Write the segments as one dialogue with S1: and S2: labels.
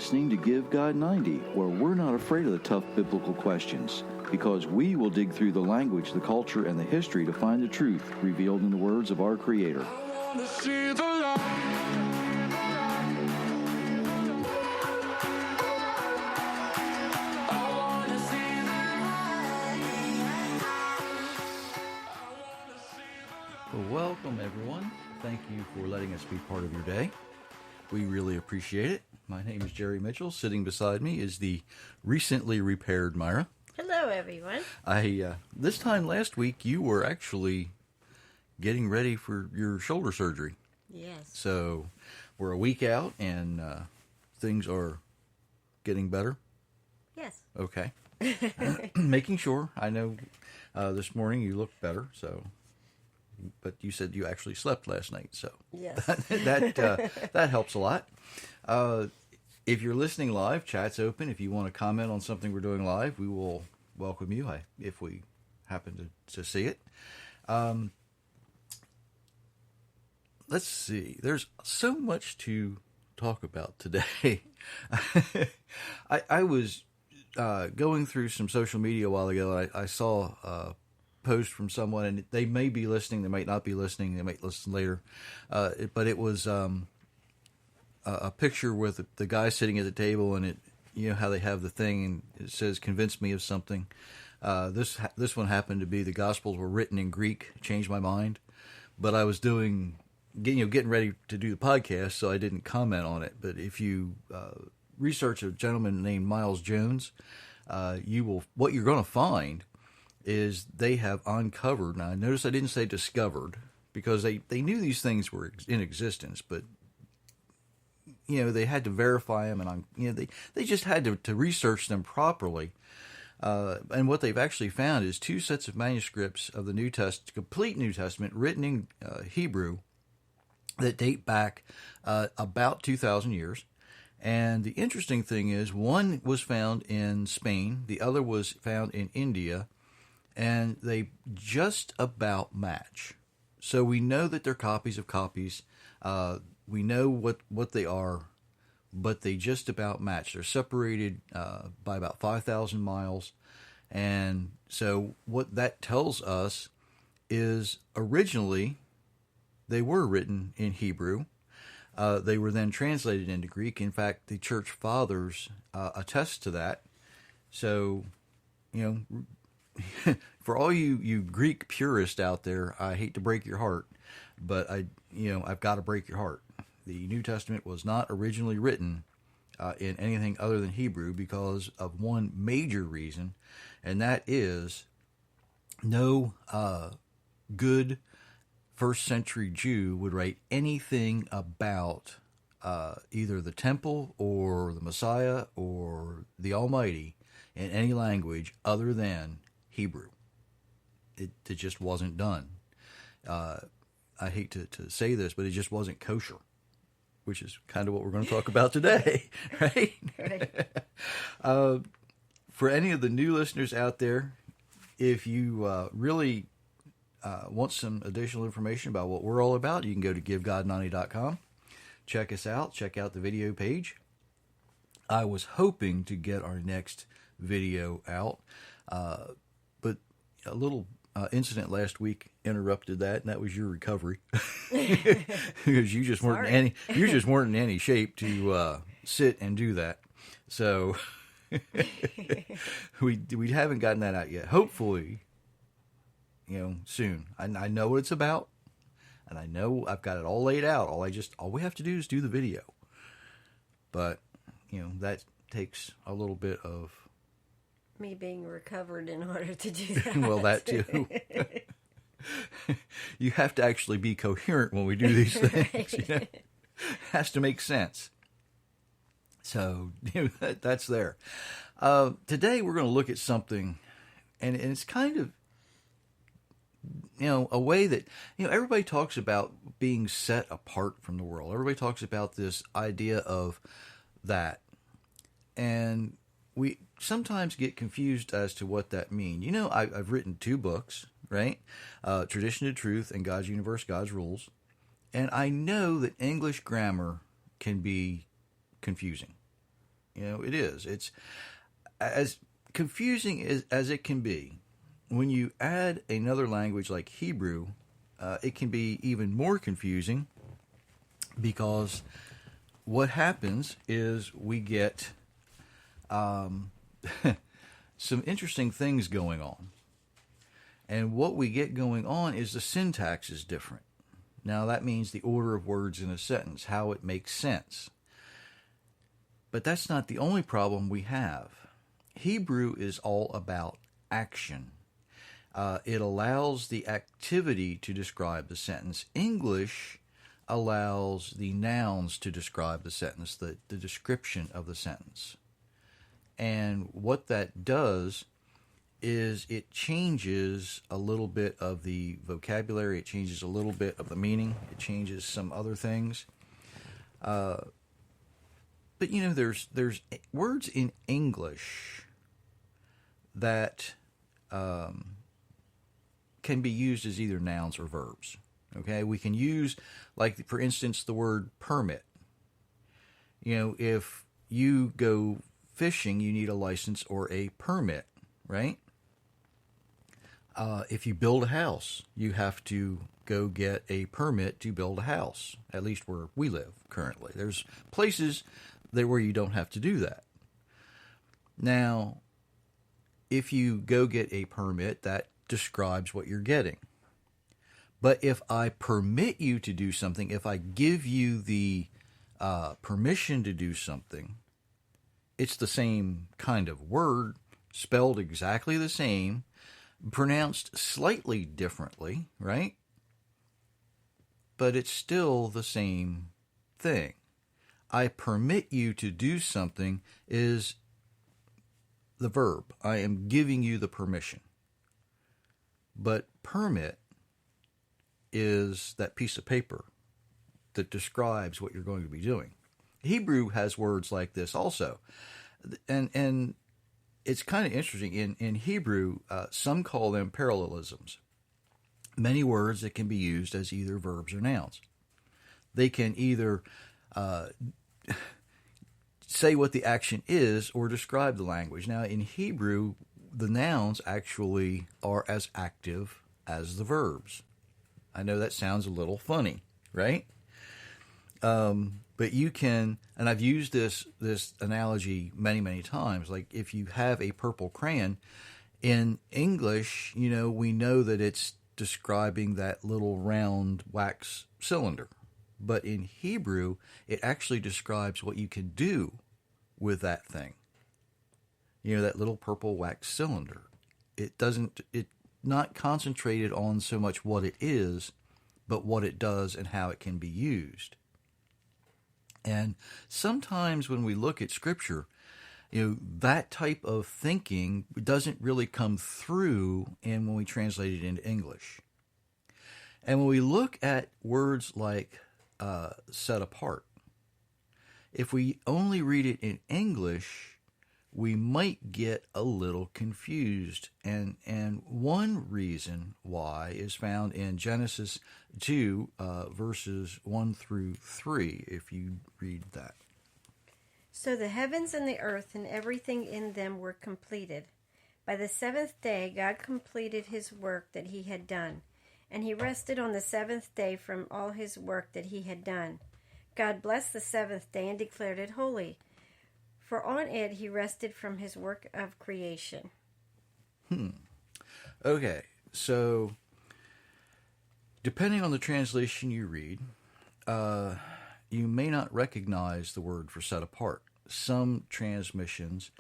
S1: listening to Give God 90, where we're not afraid of the tough biblical questions, because we will dig through the language, the culture, and the history to find the truth revealed in the words of our Creator.
S2: I wanna see the light.
S3: Well, welcome, everyone. Thank you for letting us be part of your day. We really appreciate it. My name is Jerry Mitchell. Sitting beside me is the recently repaired Myra.
S4: Hello, everyone.
S3: This time last week, you were actually getting ready for your shoulder surgery.
S4: Yes.
S3: So we're a week out, and things are getting better.
S4: Yes.
S3: Okay. Making sure. I know this morning you looked better, so... But you said you actually slept last night, so
S4: yes.
S3: that helps a lot. If you're listening live, chat's open. If you want to comment on something we're doing live, we will welcome you if we happen to see it. Let's see. There's so much to talk about today. I was going through some social media a while ago. I saw post from someone, and they may be listening, they might not be listening, they might listen later, but it was a picture with the guy sitting at the table, and you know how they have the thing and it says convince me of something. This one happened to be the Gospels were written in Greek. Changed my mind, but I was getting ready to do the podcast, so I didn't comment on it. But if you research a gentleman named Miles Jones, what you're going to find is they have uncovered, now notice I didn't say discovered, because they knew these things were in existence, but they had to verify them, and they just had to research them properly. And what they've actually found is two sets of manuscripts of the New Testament, complete New Testament, written in Hebrew, that date back about 2,000 years. And the interesting thing is, one was found in Spain, the other was found in India, and they just about match. So we know that they're copies of copies. We know what they are, but they just about match. They're separated by about 5,000 miles. And so what that tells us is originally they were written in Hebrew. They were then translated into Greek. In fact, the church fathers attest to that. So, for all you Greek purists out there, I hate to break your heart, but I've got to break your heart. The New Testament was not originally written in anything other than Hebrew because of one major reason, and that is no good first century Jew would write anything about either the temple or the Messiah or the Almighty in any language other than Hebrew. It just wasn't done. I hate to say this, but it just wasn't kosher, which is kind of what we're going to talk about today, right?
S4: Right.
S3: For any of the new listeners out there, if you really want some additional information about what we're all about, you can go to givegod90.com. Check us out. Check out the video page. I was hoping to get our next video out, but a little incident last week interrupted that, and that was your recovery because you just weren't in any shape to sit and do that. So we haven't gotten that out yet. Hopefully, soon. I know what it's about, and I know I've got it all laid out. All we have to do is do the video. But that takes a little bit of
S4: me being recovered in order to do that.
S3: Well, that too. You have to actually be coherent when we do these things.
S4: Right.
S3: It has to make sense. So that's there. Today we're going to look at something, and it's kind of a way that everybody talks about being set apart from the world. Everybody talks about this idea of that, and we sometimes get confused as to what that means. I've written 2 books, right? Tradition to Truth and God's Universe, God's Rules. And I know that English grammar can be confusing. It is. It's as confusing as it can be. When you add another language like Hebrew, it can be even more confusing because what happens is we get some interesting things going on. And what we get going on is the syntax is different. Now, that means the order of words in a sentence, how it makes sense. But that's not the only problem we have. Hebrew is all about action. It allows the activity to describe the sentence. English allows the nouns to describe the sentence, the description of the sentence. And what that does is it changes a little bit of the vocabulary, it changes a little bit of the meaning, it changes some other things. But there's words in English that can be used as either nouns or verbs. Okay, we can use, like, for instance, the word permit. If you go fishing, you need a license or a permit, right? If you build a house, you have to go get a permit to build a house, at least where we live currently. There's places there where you don't have to do that. Now, if you go get a permit, that describes what you're getting. But if I permit you to do something, if I give you the permission to do something, it's the same kind of word, spelled exactly the same, pronounced slightly differently, right? But it's still the same thing. I permit you to do something is the verb. I am giving you the permission. But permit is that piece of paper that describes what you're going to be doing. Hebrew has words like this also. And it's kind of interesting. In Hebrew, some call them parallelisms. Many words that can be used as either verbs or nouns. They can either say what the action is or describe the language. Now, in Hebrew, the nouns actually are as active as the verbs. I know that sounds a little funny, right? But you can, and I've used this analogy many, many times, like if you have a purple crayon, in English, we know that it's describing that little round wax cylinder. But in Hebrew, it actually describes what you can do with that thing. That little purple wax cylinder. It's not concentrated on so much what it is, but what it does and how it can be used. And sometimes when we look at Scripture, that type of thinking doesn't really come through when we translate it into English. And when we look at words like set apart, if we only read it in English, we might get a little confused. And one reason why is found in Genesis 2, verses 1 through 3, if you read that.
S4: So the heavens and the earth and everything in them were completed. By the seventh day God completed his work that he had done, and he rested on the seventh day from all his work that he had done. God blessed the seventh day and declared it holy, for on it he rested from his work of creation.
S3: Okay, so depending on the translation you read, you may not recognize the word for set apart. Some translations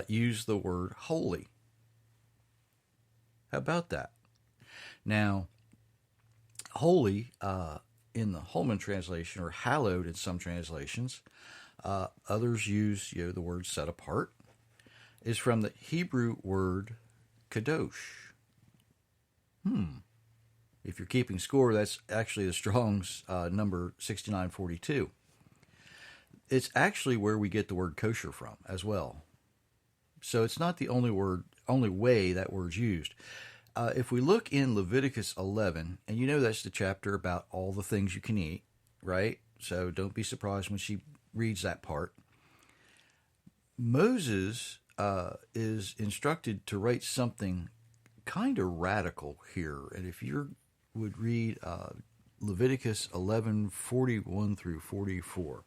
S3: use the word holy. How about that? Now, holy in the Holman translation, or hallowed in some translations, others use the word set apart, is from the Hebrew word kadosh. If you're keeping score, that's actually the Strong's number 6942. It's actually where we get the word kosher from as well. So it's not the only way that word's used. If we look in Leviticus 11, and that's the chapter about all the things you can eat, right? so don't be surprised when she reads that part. Moses is instructed to write something kind of radical here. And if you would read Leviticus 11:41 through 44.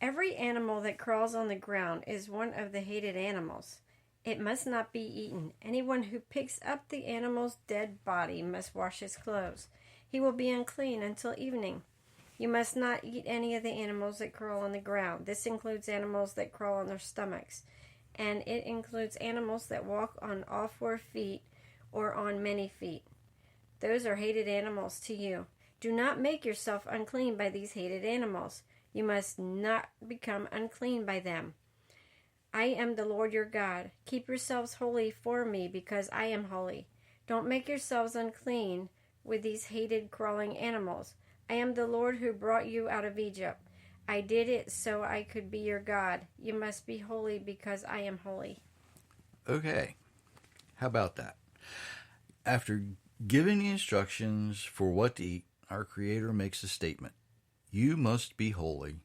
S4: Every animal that crawls on the ground is one of the hated animals. It must not be eaten. Anyone who picks up the animal's dead body must wash his clothes. He will be unclean until evening. You must not eat any of the animals that crawl on the ground. This includes animals that crawl on their stomachs, and it includes animals that walk on all 4 feet or on many feet. Those are hated animals to you. Do not make yourself unclean by these hated animals. You must not become unclean by them. I am the Lord your God. Keep yourselves holy for me, because I am holy. Don't make yourselves unclean with these hated crawling animals. I am the Lord who brought you out of Egypt. I did it so I could be your God. You must be holy because I am holy.
S3: Okay, how about that? After giving the instructions for what to eat, our Creator makes a statement. You must be holy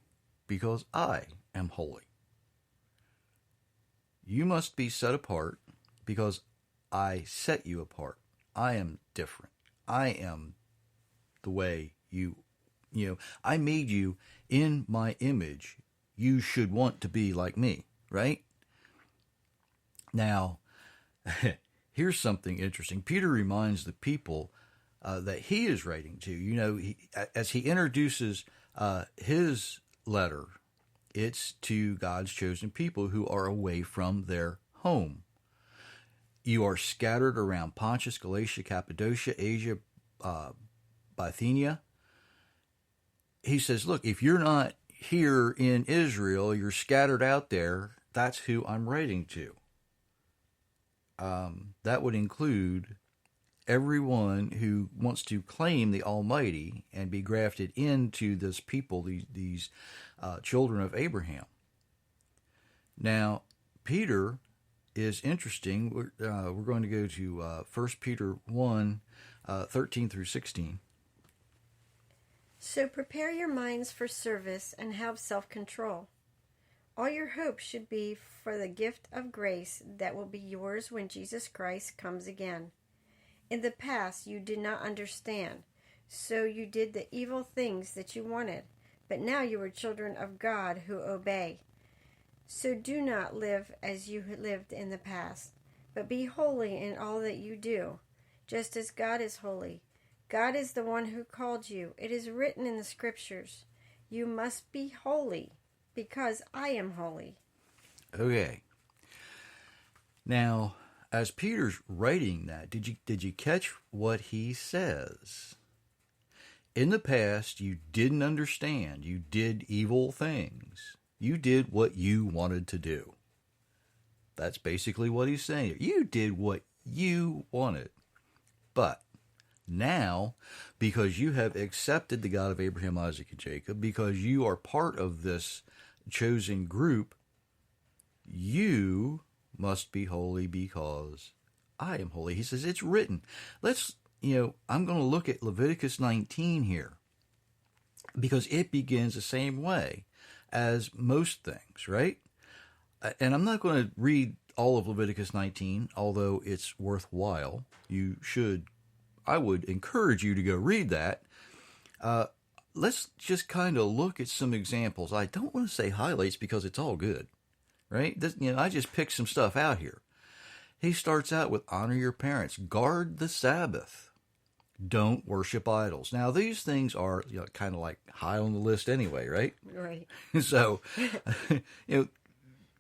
S3: because I am holy. You must be set apart because I set you apart. I am different. I am the way I made you in my image. You should want to be like me, right? Now, here's something interesting. Peter reminds the people that he is writing to. As he introduces his letter, it's to God's chosen people who are away from their home. You are scattered around Pontus, Galatia, Cappadocia, Asia, Bithynia. He says, look, if you're not here in Israel, you're scattered out there. That's who I'm writing to. That would include everyone who wants to claim the Almighty and be grafted into this people, these children of Abraham. Now, Peter is interesting. We're going to go to 1 Peter 1, 13 through 16.
S4: So prepare your minds for service and have self-control. All your hope should be for the gift of grace that will be yours when Jesus Christ comes again. In the past, you did not understand, so you did the evil things that you wanted. But now you are children of God who obey. So do not live as you lived in the past, but be holy in all that you do, just as God is holy. God is the one who called you. It is written in the Scriptures, you must be holy, because I am holy.
S3: Okay. Now, as Peter's writing that, did you catch what he says? In the past, you didn't understand. You did evil things. You did what you wanted to do. That's basically what he's saying. You did what you wanted. But now, because you have accepted the God of Abraham, Isaac, and Jacob, because you are part of this chosen group, you must be holy because I am holy. He says, it's written. I'm going to look at Leviticus 19 here because it begins the same way as most things, right? And I'm not going to read all of Leviticus 19, although it's worthwhile. I would encourage you to go read that. Let's just kind of look at some examples. I don't want to say highlights because it's all good, right? I just picked some stuff out here. He starts out with honor your parents, guard the Sabbath, don't worship idols. Now, these things are kind of like high on the list anyway, right?
S4: Right.
S3: So,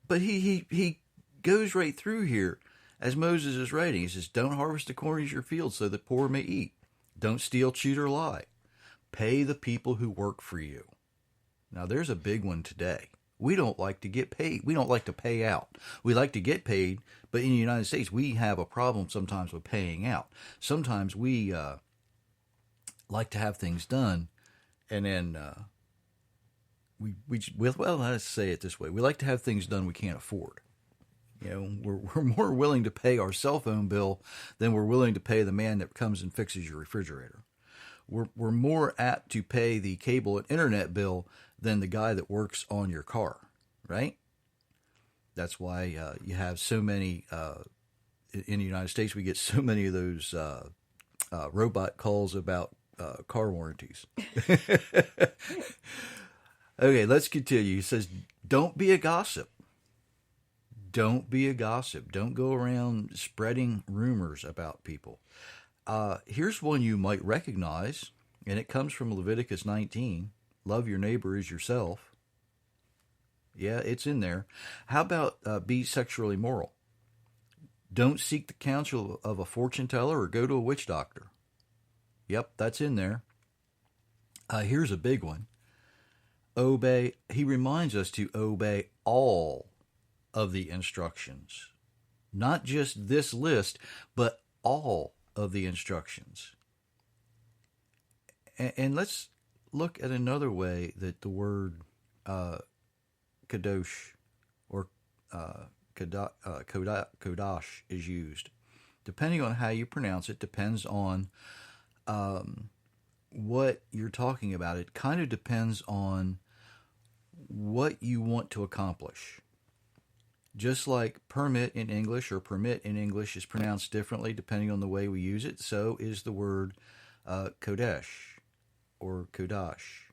S3: but he goes right through here as Moses is writing. He says, don't harvest the corn of your field so that poor may eat. Don't steal, cheat, or lie. Pay the people who work for you. Now, there's a big one today. We don't like to get paid. We don't like to pay out. We like to get paid, but in the United States, we have a problem sometimes with paying out. Sometimes we like to have things done, and then let's say it this way. We like to have things done we can't afford. We're more willing to pay our cell phone bill than we're willing to pay the man that comes and fixes your refrigerator. we're more apt to pay the cable and internet bill than the guy that works on your car, right? That's why you have so many, in the United States, we get so many of those robot calls about car warranties. Okay, let's continue. He says, don't be a gossip. Don't be a gossip. Don't go around spreading rumors about people. Here's one you might recognize, and it comes from Leviticus 19. Love your neighbor as yourself. Yeah, it's in there. How about be sexually immoral? Don't seek the counsel of a fortune teller or go to a witch doctor. Yep, that's in there. Here's a big one. Obey. He reminds us to obey all of the instructions. Not just this list, but all of the instructions. And let's look at another way that the word kadosh or kodash is used. Depending on how you pronounce it, depends on what you're talking about. It kind of depends on what you want to accomplish. Just like permit in English or permit in English is pronounced differently depending on the way we use it, so is the word kodesh or kodash.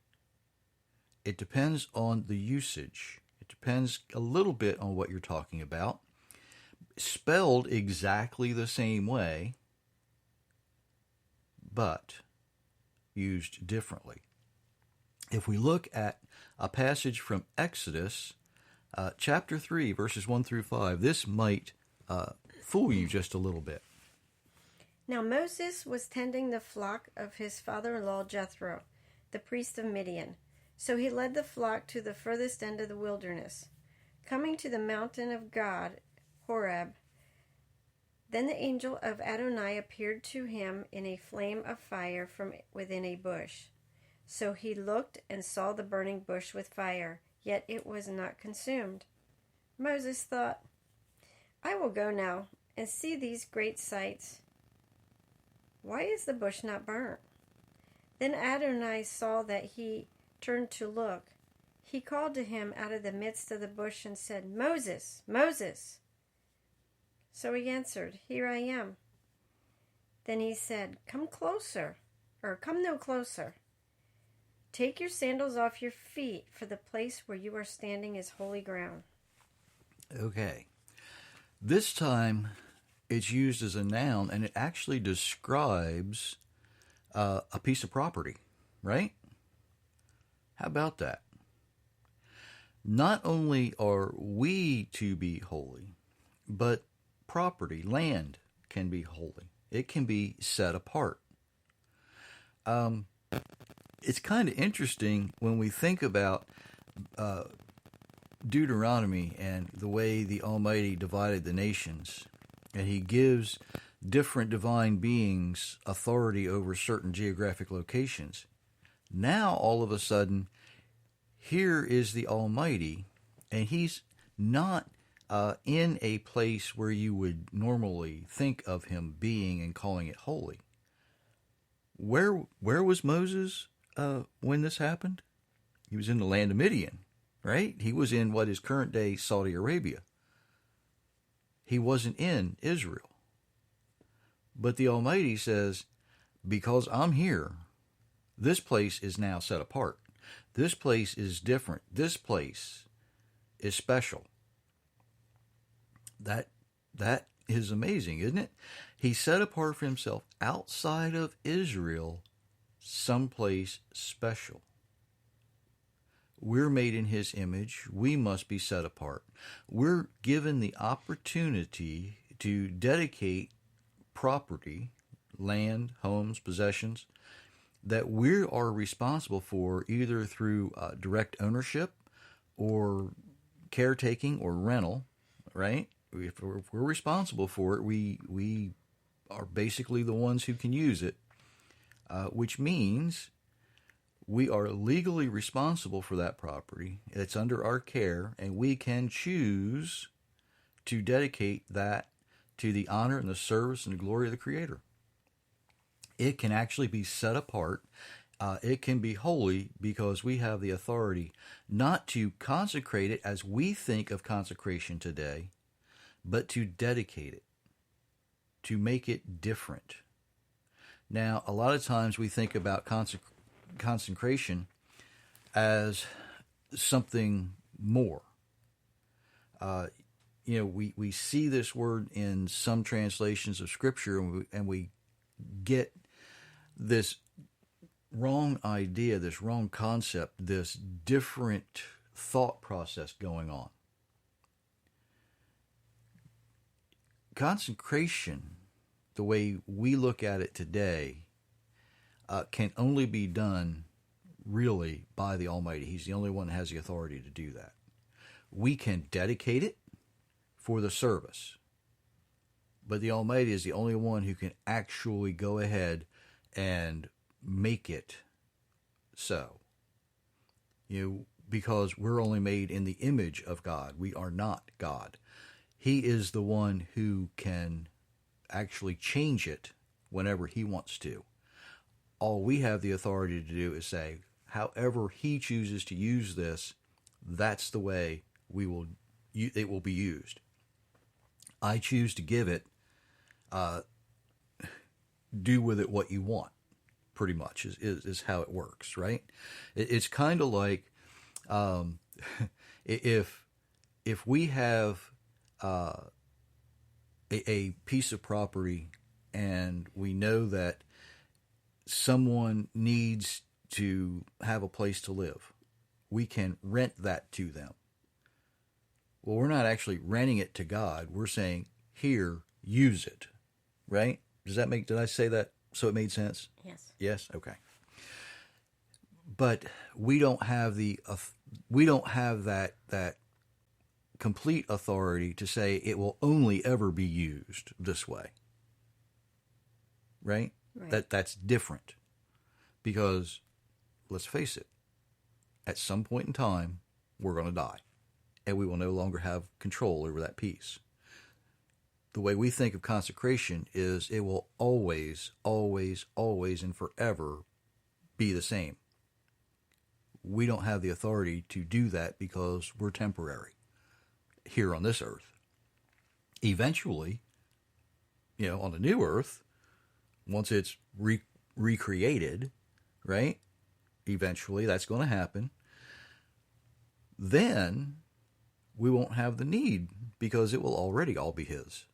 S3: It depends on the usage. It depends a little bit on what you're talking about. Spelled exactly the same way, but used differently. If we look at a passage from Exodus, chapter 3, verses 1 through 5, this might fool you just a little bit.
S4: Now Moses was tending the flock of his father-in-law Jethro, the priest of Midian. So he led the flock to the furthest end of the wilderness. Coming to the mountain of God, Horeb, then the angel of Adonai appeared to him in a flame of fire from within a bush. So he looked and saw the burning bush with fire, yet it was not consumed. Moses thought, I will go now and see these great sights. Why is the bush not burnt? Then Adonai saw that he turned to look. He called to him out of the midst of the bush and said, Moses, Moses. So he answered, Here I am. Then he said, Come no closer. Take your sandals off your feet, for the place where you are standing is holy ground.
S3: Okay. This time it's used as a noun, and it actually describes a piece of property, right? How about that? Not only are we to be holy, but property, land, can be holy. It can be set apart. It's kind of interesting when we think about Deuteronomy and the way the Almighty divided the nations, and he gives different divine beings authority over certain geographic locations. Now, all of a sudden, here is the Almighty, and he's not in a place where you would normally think of him being and calling it holy. Where was Moses when this happened? He was in the land of Midian, right? He was in what is current day Saudi Arabia. He wasn't in Israel. But the Almighty says, because I'm here, this place is now set apart. This place is different. This place is special. That is amazing, isn't it? He set apart for himself outside of Israel someplace special. We're made in his image. We must be set apart. We're given the opportunity to dedicate property, land, homes, possessions, that we are responsible for either through direct ownership or caretaking or rental, right? If we're responsible for it, we are basically the ones who can use it, which means we are legally responsible for that property. It's under our care, and we can choose to dedicate that to the honor and the service and the glory of the Creator. It can actually be set apart. It can be holy because we have the authority not to consecrate it as we think of consecration today, but to dedicate it, to make it different. Now, a lot of times we think about consecration as something more. We see this word in some translations of Scripture, and we get this wrong idea, this wrong concept, this different thought process going on. Consecration, the way we look at it today, can only be done really by the Almighty. He's the only one that has the authority to do that. We can dedicate it for the service, but the Almighty is the only one who can actually go ahead and make it so. Because we're only made in the image of God. We are not God. He is the one who can actually change it whenever he wants to. All we have the authority to do is say, however he chooses to use this, that's the way it will be used. I choose to give it, do with it what you want, pretty much, is how it works, right? It's kind of like if we have a piece of property and we know that someone needs to have a place to live, we can rent that to them. Well, we're not actually renting it to God. We're saying, here, use it, right? Did I say that so it made sense?
S4: Yes.
S3: Yes? Okay. But we don't have that complete authority to say it will only ever be used this way. Right? That's different. Because, let's face it, at some point in time, we're going to die. And we will no longer have control over that piece. The way we think of consecration is it will always, always, always, and forever be the same. We don't have the authority to do that because we're temporary here on this earth. Eventually, on the new earth, once it's recreated, right? Eventually, that's going to happen. Then we won't have the need because it will already all be his.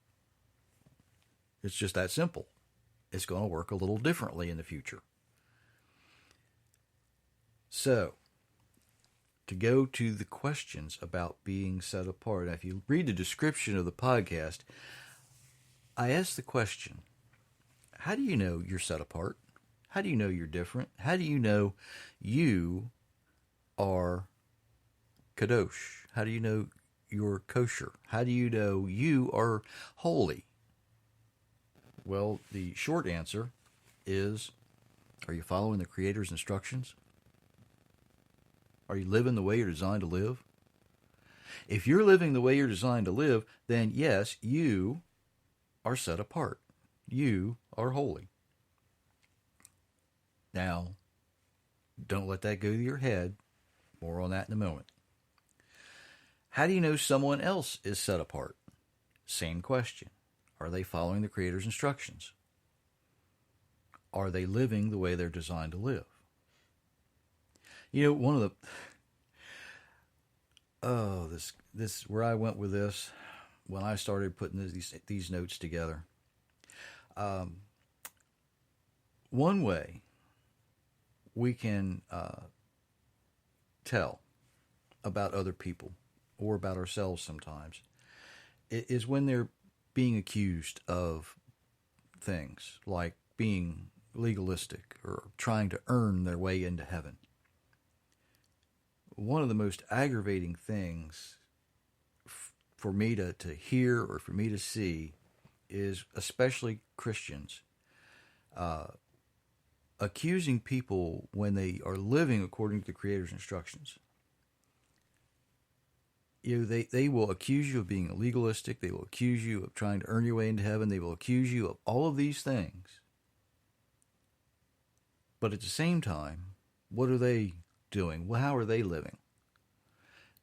S3: It's just that simple. It's going to work a little differently in the future. So, to go to the questions about being set apart, if you read the description of the podcast, I asked the question, how do you know you're set apart? How do you know you're different? How do you know you are kadosh? How do you know you're kosher? How do you know you are holy? Well, the short answer is, are you following the Creator's instructions? Are you living the way you're designed to live? If you're living the way you're designed to live, then yes, you are set apart. You are holy. Now, don't let that go to your head. More on that in a moment. How do you know someone else is set apart? Same question. Are they following the Creator's instructions? Are they living the way they're designed to live? One of the this where I went with this when I started putting these notes together. One way we can tell about other people or about ourselves sometimes is when they're being accused of things like being legalistic or trying to earn their way into heaven. One of the most aggravating things for me to hear or for me to see is especially Christians accusing people when they are living according to the Creator's instructions. They will accuse you of being legalistic. They will accuse you of trying to earn your way into heaven. They will accuse you of all of these things. But at the same time, what are they doing? Well, how are they living?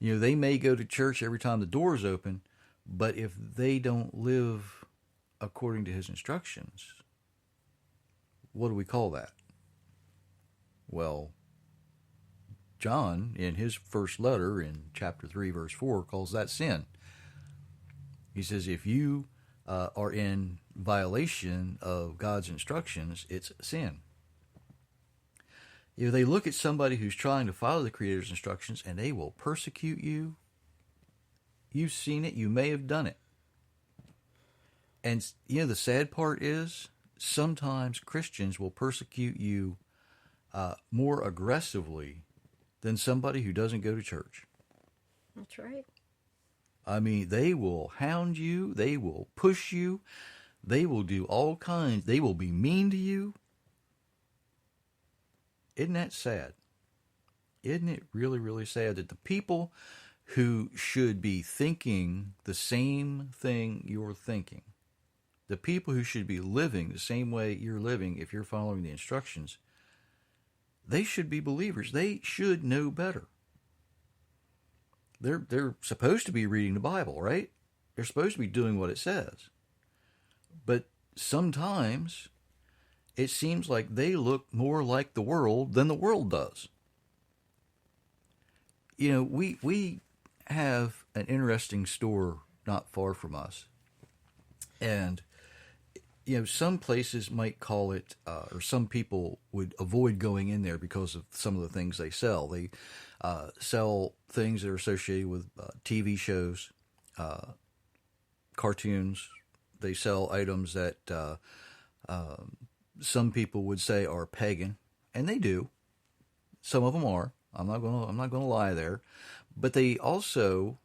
S3: They may go to church every time the doors open, but if they don't live according to his instructions, what do we call that? Well, John, in his first letter in chapter 3, verse 4, calls that sin. He says, if you are in violation of God's instructions, it's sin. They look at somebody who's trying to follow the Creator's instructions and they will persecute you. You've seen it. You may have done it. And, the sad part is sometimes Christians will persecute you more aggressively than somebody who doesn't go to church.
S4: That's right.
S3: I mean, they will hound you. They will push you. They will do all kinds. They will be mean to you. Isn't that sad? Isn't it really, really sad that the people who should be thinking the same thing you're thinking, the people who should be living the same way you're living if you're following the instructions, they should be believers. They should know better. They're supposed to be reading the Bible, right? They're supposed to be doing what it says. But sometimes it seems like they look more like the world than the world does. We have an interesting store not far from us. And, some places might call it, or some people would avoid going in there because of some of the things they sell. They sell things that are associated with TV shows, cartoons. They sell items that some people would say are pagan, and they do. Some of them are. I'm not gonna lie there, but they also,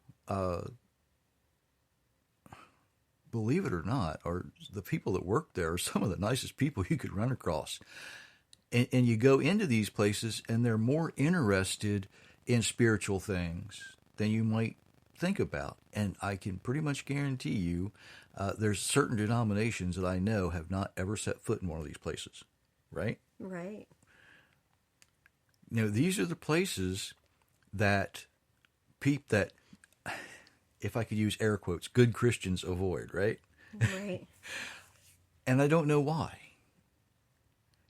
S3: believe it or not, are the people that work there are some of the nicest people you could run across. And you go into these places, and they're more interested in spiritual things than you might think about. And I can pretty much guarantee you, there's certain denominations that I know have not ever set foot in one of these places, right?
S4: Right.
S3: These are the places that if I could use air quotes, good Christians avoid, right?
S4: Right.
S3: And I don't know why.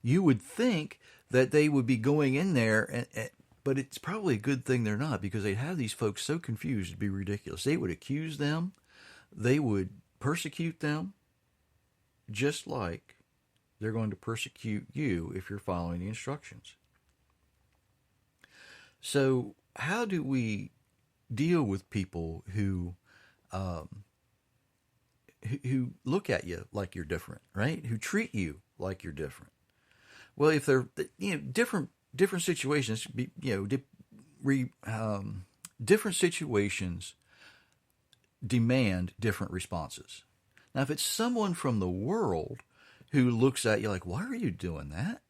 S3: You would think that they would be going in there, but it's probably a good thing they're not, because they'd have these folks so confused it'd be ridiculous. They would accuse them. They would persecute them, just like they're going to persecute you if you're following the instructions. So how do we deal with people who look at you like you're different, right? Who treat you like you're different? Well, if they're different situations, different situations demand different responses. Now, if it's someone from the world who looks at you like, why are you doing that?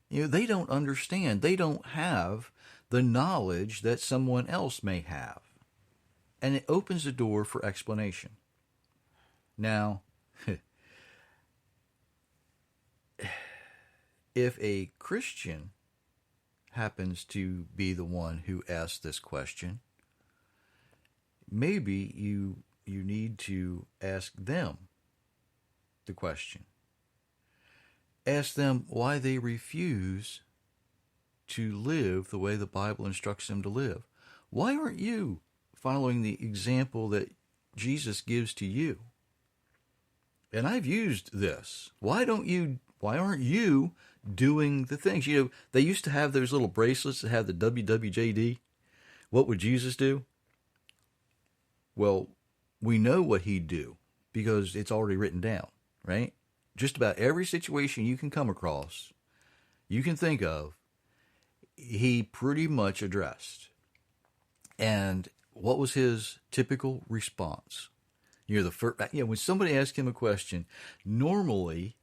S3: They don't understand. They don't have the knowledge that someone else may have. And it opens the door for explanation. Now, if a Christian happens to be the one who asks this question, maybe you need to ask them the question. Ask them why they refuse to live the way the Bible instructs them to live. Why aren't you following the example that Jesus gives to you? And I've used this. Why aren't you doing the things? They used to have those little bracelets that have the WWJD. What would Jesus do? Well, we know what he'd do because it's already written down, right? Just about every situation you can come across, you can think of, he pretty much addressed. And what was his typical response? When somebody asked him a question, normally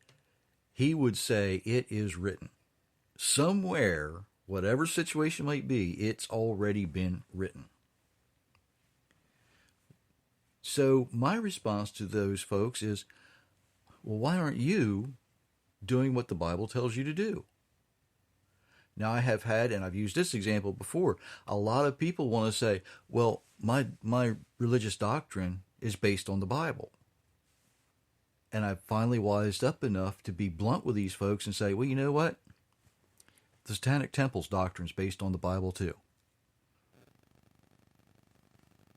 S3: he would say, "It is written." Somewhere, whatever situation might be, it's already been written. So my response to those folks is, well, why aren't you doing what the Bible tells you to do. Now, I have had, and I've used this example before, a lot of people want to say, well, my religious doctrine is based on the Bible. And I've finally wised up enough to be blunt with these folks and say, well, you know what? The Satanic Temple's doctrine is based on the Bible too.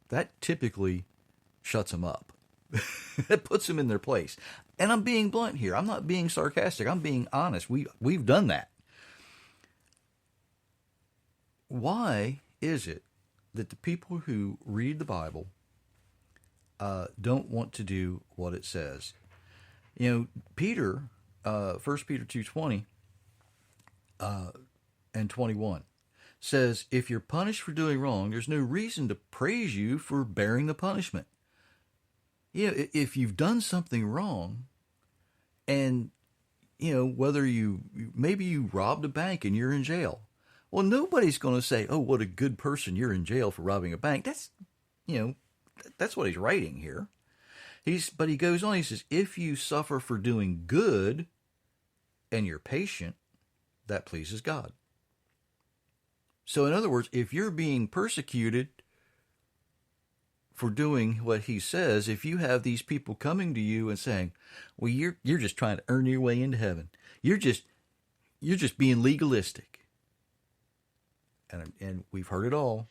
S3: That typically shuts them up. That puts them in their place. And I'm being blunt here. I'm not being sarcastic. I'm being honest. We've done that. Why is it that the people who read the Bible don't want to do what it says? You know, Peter, 1 Peter 2:20 and 21 says, if you're punished for doing wrong, there's no reason to praise you for bearing the punishment. You know, if you've done something wrong, and, you know, whether maybe you robbed a bank and you're in jail, well, nobody's going to say, oh, what a good person, you're in jail for robbing a bank. That's, you know, that's what he's writing here. But he goes on, he says, if you suffer for doing good and you're patient, that pleases God. So in other words, if you're being persecuted for doing what he says, if you have these people coming to you and saying, well, you're just trying to earn your way into heaven. You're just being legalistic. And we've heard it all,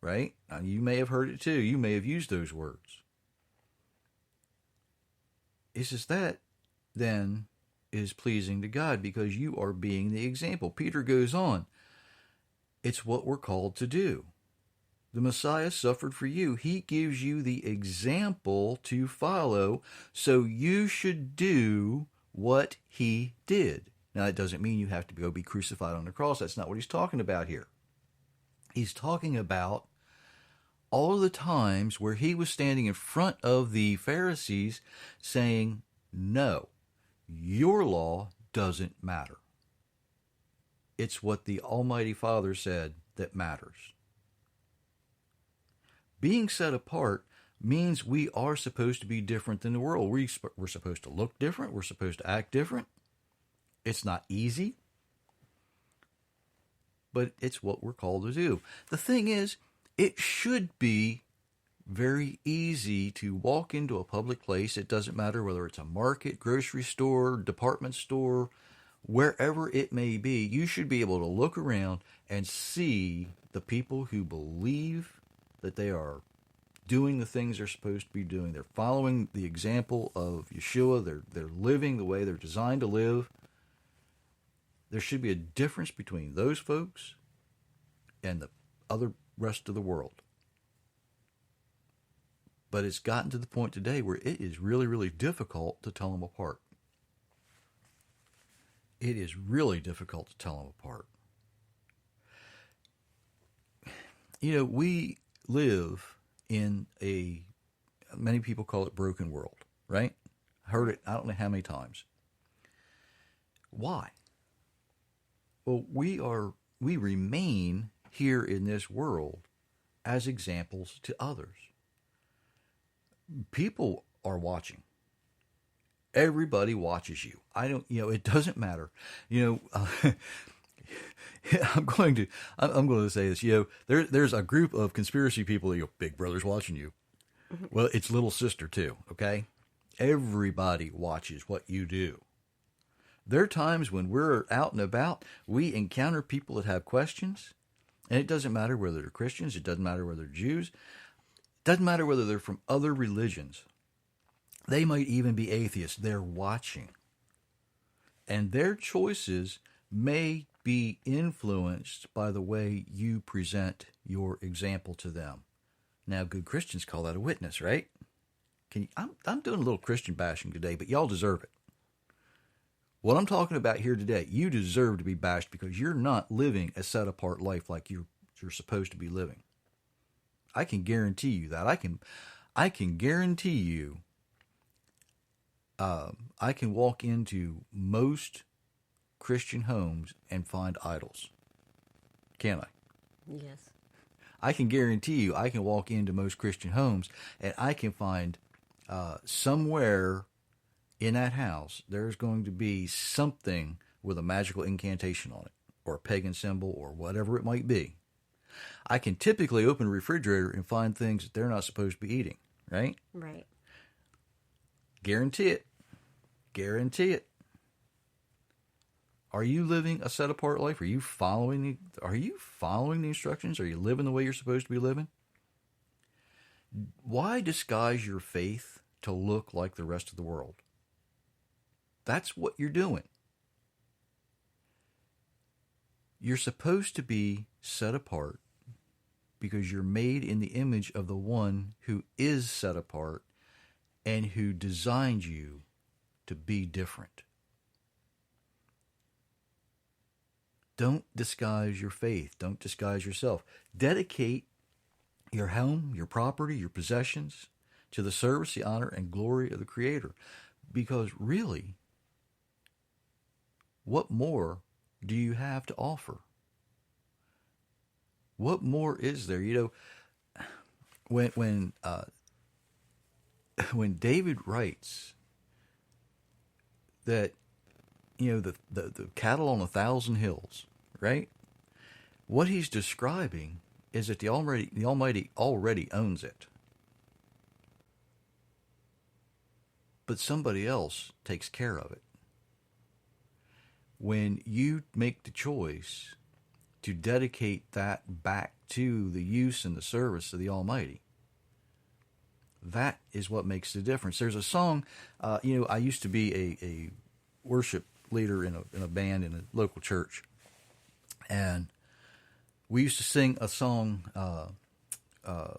S3: right? Now, you may have heard it too. You may have used those words. It says that then is pleasing to God because you are being the example. Peter goes on. It's what we're called to do. The Messiah suffered for you. He gives you the example to follow, so you should do what he did. Now, that doesn't mean you have to go be crucified on the cross. That's not what he's talking about here. He's talking about all of the times where he was standing in front of the Pharisees saying, no, your law doesn't matter. It's what the Almighty Father said that matters. Being set apart means we are supposed to be different than the world. We're supposed to look different. We're supposed to act different. It's not easy, but it's what we're called to do. The thing is, it should be very easy to walk into a public place. It doesn't matter whether it's a market, grocery store, department store, wherever it may be. You should be able to look around and see the people who believe that they are doing the things they're supposed to be doing. They're following the example of Yeshua. They're living the way they're designed to live. There should be a difference between those folks and the other rest of the world. But it's gotten to the point today where it is really, really difficult to tell them apart. It is really difficult to tell them apart. You know, we live in many people call it broken world, right? I heard it I don't know how many times. Why? Well, we remain here in this world as examples to others. People are watching. Everybody watches you. It doesn't matter. I'm going to say this. There's a group of conspiracy people. Big Brother's watching you. Well, it's little sister too. Okay, everybody watches what you do. There are times when we're out and about, we encounter people that have questions, and it doesn't matter whether they're Christians. It doesn't matter whether they're Jews. It doesn't matter whether they're from other religions. They might even be atheists. They're watching, and their choices may be influenced by the way you present your example to them. Now, good Christians call that a witness, right? I'm doing a little Christian bashing today, but y'all deserve it. What I'm talking about here today, you deserve to be bashed because you're not living a set-apart life like you're supposed to be living. I can guarantee you that. I can guarantee you. I can walk into most Christian homes and find idols. Can I?
S4: Yes.
S3: I can guarantee you I can walk into most Christian homes and I can find somewhere in that house, there's going to be something with a magical incantation on it, or a pagan symbol, or whatever it might be. I can typically open a refrigerator and find things that they're not supposed to be eating, right?
S4: Right.
S3: Guarantee it. Guarantee it. Are you living a set apart life? Are you following the instructions? Are you living the way you're supposed to be living? Why disguise your faith to look like the rest of the world? That's what you're doing. You're supposed to be set apart because you're made in the image of the one who is set apart and who designed you to be different. Don't disguise your faith. Don't disguise yourself. Dedicate your home, your property, your possessions to the service, the honor, and glory of the Creator. Because really, what more do you have to offer? What more is there? You know, when David writes that, you know, the cattle on 1,000 hills, right? What he's describing is that the Almighty already owns it. But somebody else takes care of it. When you make the choice to dedicate that back to the use and the service of the Almighty, that is what makes the difference. There's a song, I used to be a worship leader in a band in a local church, and we used to sing a song,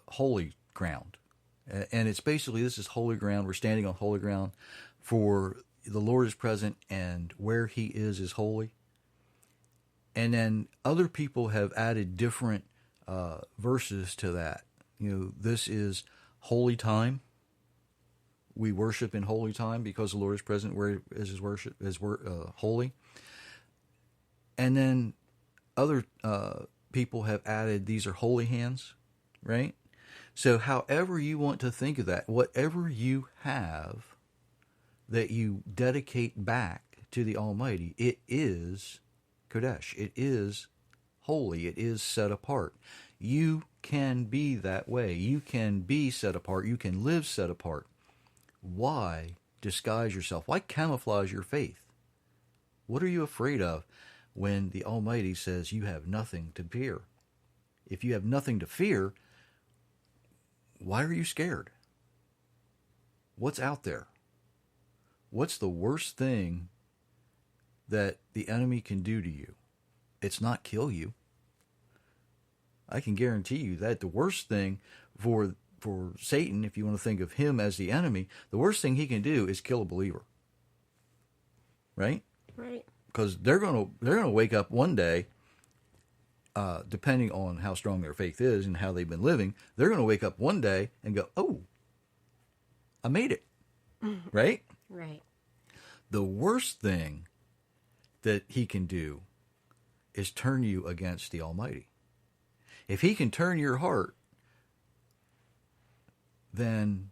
S3: Holy Ground. And it's basically, this is holy ground. We're standing on holy ground, for the Lord is present and where he is holy. And then other people have added different verses to that. You know, this is holy time. We worship in holy time because the Lord is present where is his worship is holy. And then other people have added, these are holy hands, right? So however you want to think of that, whatever you have that you dedicate back to the Almighty, it is Kodesh. It is holy. It is set apart. You can be that way. You can be set apart. You can live set apart. Why disguise yourself? Why camouflage your faith? What are you afraid of when the Almighty says you have nothing to fear? If you have nothing to fear, why are you scared? What's out there? What's the worst thing that the enemy can do to you? It's not kill you. I can guarantee you that the worst thing for Satan, if you want to think of him as the enemy, the worst thing he can do is kill a believer. Right?
S4: Right.
S3: Because they're gonna wake up one day, depending on how strong their faith is and how they've been living, they're going to wake up one day and go, "Oh, I made it." Right?
S4: Right.
S3: The worst thing that he can do is turn you against the Almighty. If he can turn your heart, then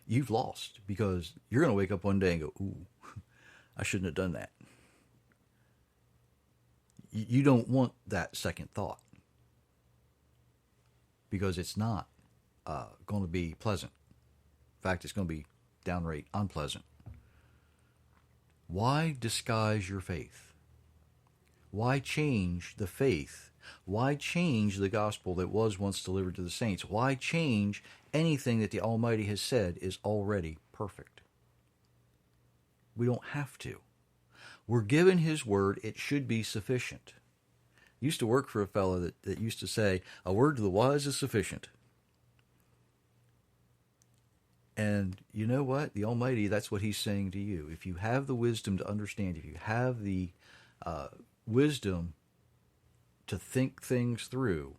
S3: you've lost, because you're going to wake up one day and go, "Ooh, I shouldn't have done that." You don't want that second thought, because it's not going to be pleasant. In fact, it's going to be downright unpleasant. Why disguise your faith? Why change the faith? Why change the gospel that was once delivered to the saints? Why change anything that the Almighty has said is already perfect? We don't have to. We're given his word. It should be sufficient. I used to work for a fellow that used to say, "A word to the wise is sufficient." And you know what? The Almighty, that's what he's saying to you. If you have the wisdom to understand, if you have the wisdom to think things through,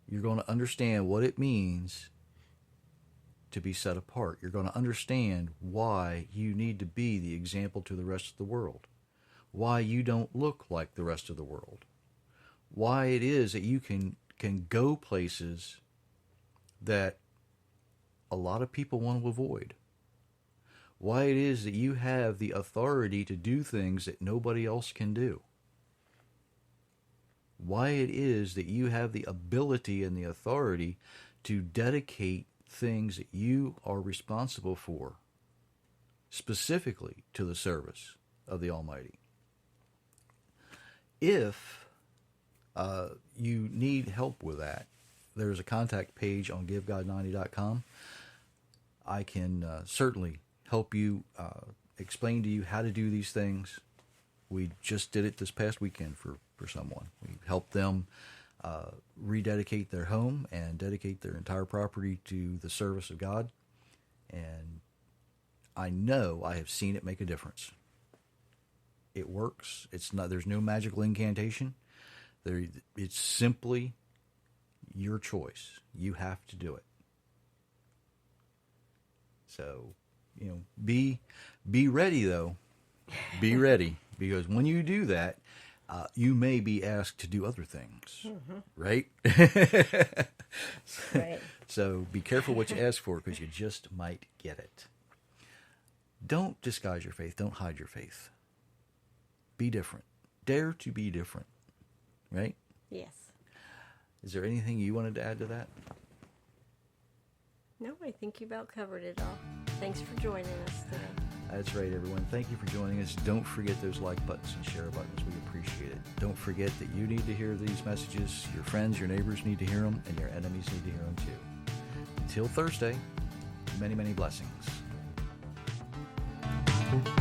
S3: you're going to understand what it means to be set apart. You're going to understand why you need to be the example to the rest of the world. Why you don't look like the rest of the world. Why it is that you can go places that a lot of people want to avoid. why it is that you have the authority to do things that nobody else can do. Why it is that you have the ability and the authority to dedicate things that you are responsible for specifically to the service of the Almighty. If you need help with that, there's a contact page on GiveGod90.com. I can certainly help you, explain to you how to do these things. We just did it this past weekend for someone. We helped them rededicate their home and dedicate their entire property to the service of God. And I know I have seen it make a difference. It works. It's not. There's no magical incantation. It's simply your choice. You have to do it. So, be ready though. Be ready, because when you do that, you may be asked to do other things, right?
S4: Right.
S3: So be careful what you ask for, because you just might get it. Don't disguise your faith. Don't hide your faith. Be different. Dare to be different, right?
S4: Yes.
S3: Is there anything you wanted to add to that?
S4: No, I think you about covered it all. Thanks for joining us today.
S3: That's right, everyone. Thank you for joining us. Don't forget those like buttons and share buttons. We appreciate it. Don't forget that you need to hear these messages. Your friends, your neighbors need to hear them, and your enemies need to hear them too. Until Thursday, many, many blessings.
S2: Thank you.